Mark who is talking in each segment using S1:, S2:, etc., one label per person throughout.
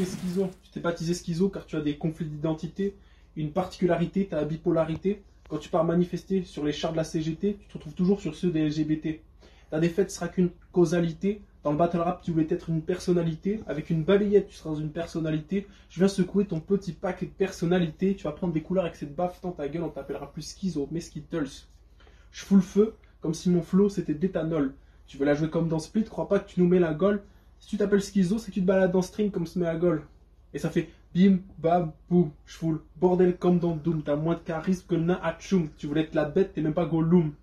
S1: schizo. Tu t'es baptisé schizo car tu as des conflits d'identité, une particularité, tu as la bipolarité. Quand tu pars manifester sur les chars de la CGT, tu te retrouves toujours sur ceux des LGBT. Ta défaite sera qu'une causalité. Dans le battle rap, tu voulais être une personnalité. Avec une balayette, tu seras dans une personnalité. Je viens secouer ton petit paquet de personnalité. Tu vas prendre des couleurs avec cette baffe dans ta gueule. On t'appellera plus schizo, mais Skittles. Je fous le feu, comme si mon flow c'était d'éthanol. Tu veux la jouer comme dans Split, crois pas que tu nous mets la gaule. Si tu t'appelles schizo, c'est que tu te balades dans string comme se met la gaule. Et ça fait bim, bam, boum. Je fous le bordel comme dans Doom. T'as moins de charisme que le nain Hatchoum. Tu voulais être la bête, t'es même pas Gollum.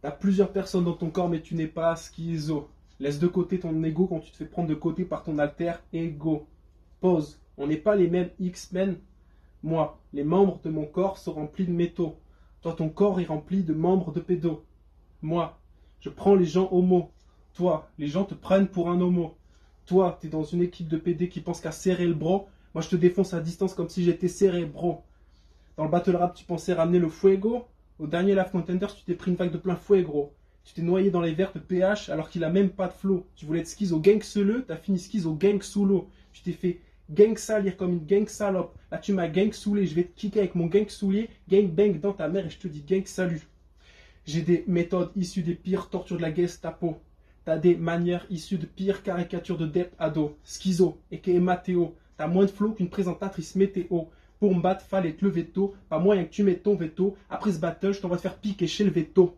S1: T'as plusieurs personnes dans ton corps, mais tu n'es pas schizo. Laisse de côté ton ego quand tu te fais prendre de côté par ton alter ego. Pause. On n'est pas les mêmes X-Men. Moi, les membres de mon corps sont remplis de métaux. Toi, ton corps est rempli de membres de pédos. Moi, je prends les gens homo. Toi, les gens te prennent pour un homo. Toi, t'es dans une équipe de PD qui pense qu'à serrer le bro. Moi, je te défonce à distance comme si j'étais serré, bro. Dans le battle rap, tu pensais ramener le fuego. Au dernier Love Contenders, tu t'es pris une vague de plein fouet, gros. Tu t'es noyé dans les verres de PH alors qu'il a même pas de flow. Tu voulais être schizo gang seuleux, t'as fini schizo gang sous l'eau. Tu t'es fait gang salir comme une gang salope. Là, tu m'as gang saoulé. Je vais te kicker avec mon gang soulier, gang bang dans ta mère et je te dis gang salut. J'ai des méthodes issues des pires tortures de la Gestapo. T'as des manières issues de pires caricatures de Depp ado. Schizo, et Mathéo. T'as moins de flow qu'une présentatrice météo. Pour me battre, fallait te lever tôt. Pas moyen que tu mettes ton veto. Après ce battle, je t'envoie te faire piquer chez le veto.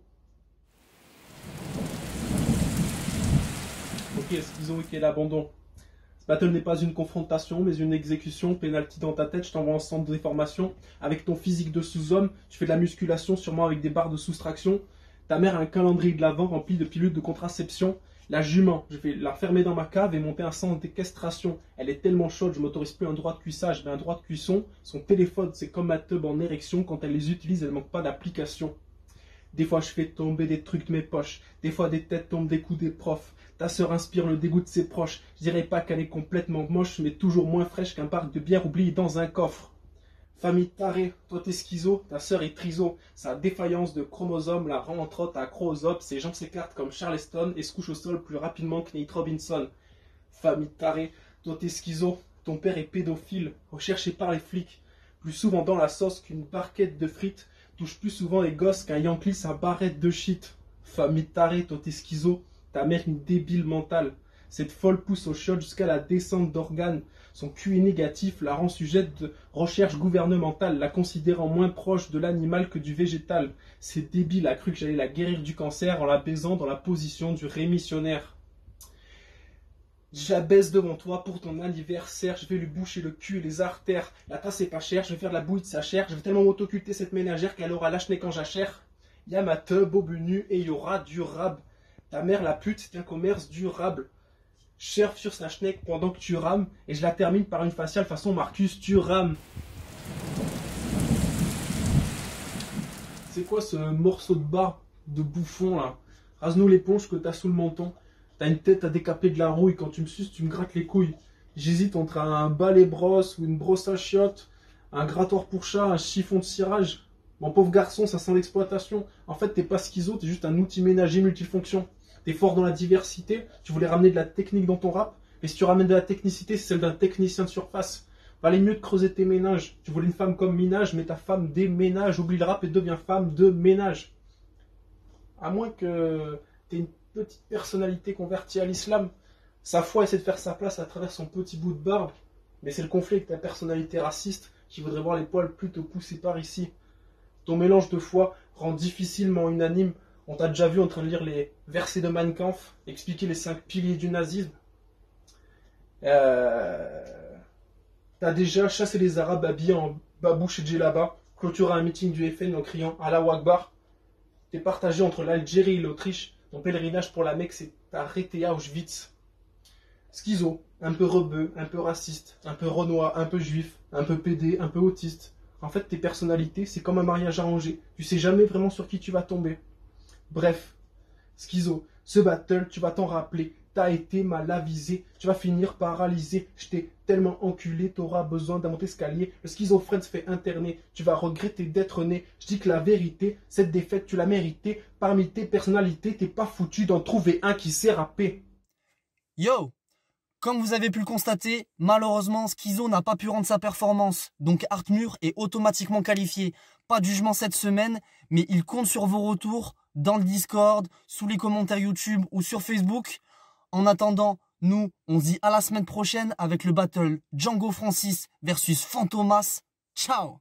S1: Ok, schizo, ok, l'abandon. Ce battle n'est pas une confrontation, mais une exécution. Penalty dans ta tête, je t'envoie en centre de déformation. Avec ton physique de sous-homme, tu fais de la musculation, sûrement avec des barres de soustraction. Ta mère a un calendrier de l'avant rempli de pilules de contraception. La jument, je vais la fermer dans ma cave et monter un centre d'équestration. Elle est tellement chaude, je m'autorise plus un droit de cuissage, mais un droit de cuisson. Son téléphone, c'est comme ma teub en érection. Quand elle les utilise, elle manque pas d'application. Des fois, je fais tomber des trucs de mes poches. Des fois, des têtes tombent des coups des profs. Ta sœur inspire le dégoût de ses proches. Je dirais pas qu'elle est complètement moche, mais toujours moins fraîche qu'un parc de bière oublié dans un coffre. Famille tarée, toi t'es schizo, ta sœur est triso. Sa défaillance de chromosome la rend entre autres accro aux obs. Ses jambes s'écartent comme Charleston et se couche au sol plus rapidement que Nate Robinson. Famille tarée, toi t'es schizo, ton père est pédophile, recherché par les flics. Plus souvent dans la sauce qu'une barquette de frites. Touche plus souvent les gosses qu'un Yankee sa barrette de shit. Famille tarée, toi t'es schizo, ta mère une débile mentale. Cette folle pousse au shot jusqu'à la descente d'organes. Son QI négatif la rend sujette de recherche gouvernementale, la considérant moins proche de l'animal que du végétal. C'est débile a cru que j'allais la guérir du cancer en la baisant dans la position du rémissionnaire. J'abaisse devant toi pour ton anniversaire, je vais lui boucher le cul et les artères. La tasse est pas chère, je vais faire de la bouille de sa chair. Je vais tellement m'autoculter cette ménagère qu'elle aura lâché quand j'achère. Y'a ma teub au nu et y aura du rab. Ta mère la pute, c'est un commerce durable. Je surfe sur sa schneck pendant que tu rames et je la termine par une faciale façon Marcus Thuram. C'est quoi ce morceau de barbe de bouffon là? Rase-nous l'éponge que t'as sous le menton. T'as une tête à décaper de la rouille. Quand tu me suces, tu me grattes les couilles. J'hésite entre un balai brosse ou une brosse à chiottes, un grattoir pour chat, un chiffon de cirage. Mon pauvre garçon, ça sent l'exploitation. En fait, t'es pas schizo, t'es juste un outil ménager multifonction. T'es fort dans la diversité, tu voulais ramener de la technique dans ton rap, mais si tu ramènes de la technicité, c'est celle d'un technicien de surface. Valait mieux de creuser tes ménages. Tu voulais une femme comme Minage, mais ta femme déménage, oublie le rap et devient femme de ménage. À moins que t'aies une petite personnalité convertie à l'islam, sa foi essaie de faire sa place à travers son petit bout de barbe, mais c'est le conflit avec ta personnalité raciste qui voudrait voir les poils plutôt poussés par ici. Ton mélange de foi rend difficilement unanime. On t'a déjà vu en train de lire les versets de Mein Kampf, expliquer les 5 piliers du nazisme. T'as déjà chassé les Arabes habillés en babouche et djellaba, clôturé un meeting du FN en criant Allahu Akbar. T'es partagé entre l'Algérie et l'Autriche. Ton pèlerinage pour la Mecque s'est arrêté à Auschwitz. Schizo, un peu rebeu, un peu raciste, un peu renois, un peu juif, un peu pédé, un peu autiste. En fait, tes personnalités, c'est comme un mariage arrangé. Tu sais jamais vraiment sur qui tu vas tomber. Bref, schizo, ce battle, tu vas t'en rappeler. T'as été mal avisé, tu vas finir paralysé. Je t'ai tellement enculé, t'auras besoin d'un escalier. Le schizophrène se fait interner, tu vas regretter d'être né. Je dis que la vérité, cette défaite, tu l'as méritée. Parmi tes personnalités, t'es pas foutu d'en trouver un qui sait rapper.
S2: Yo, Comme vous avez pu le constater, malheureusement, Schizo n'a pas pu rendre sa performance. Donc Artmur est automatiquement qualifié. Pas de jugement cette semaine, mais il compte sur vos retours dans le Discord, sous les commentaires YouTube ou sur Facebook. En attendant, nous, on se dit à la semaine prochaine avec le battle Django Francis versus Fantomas. Ciao!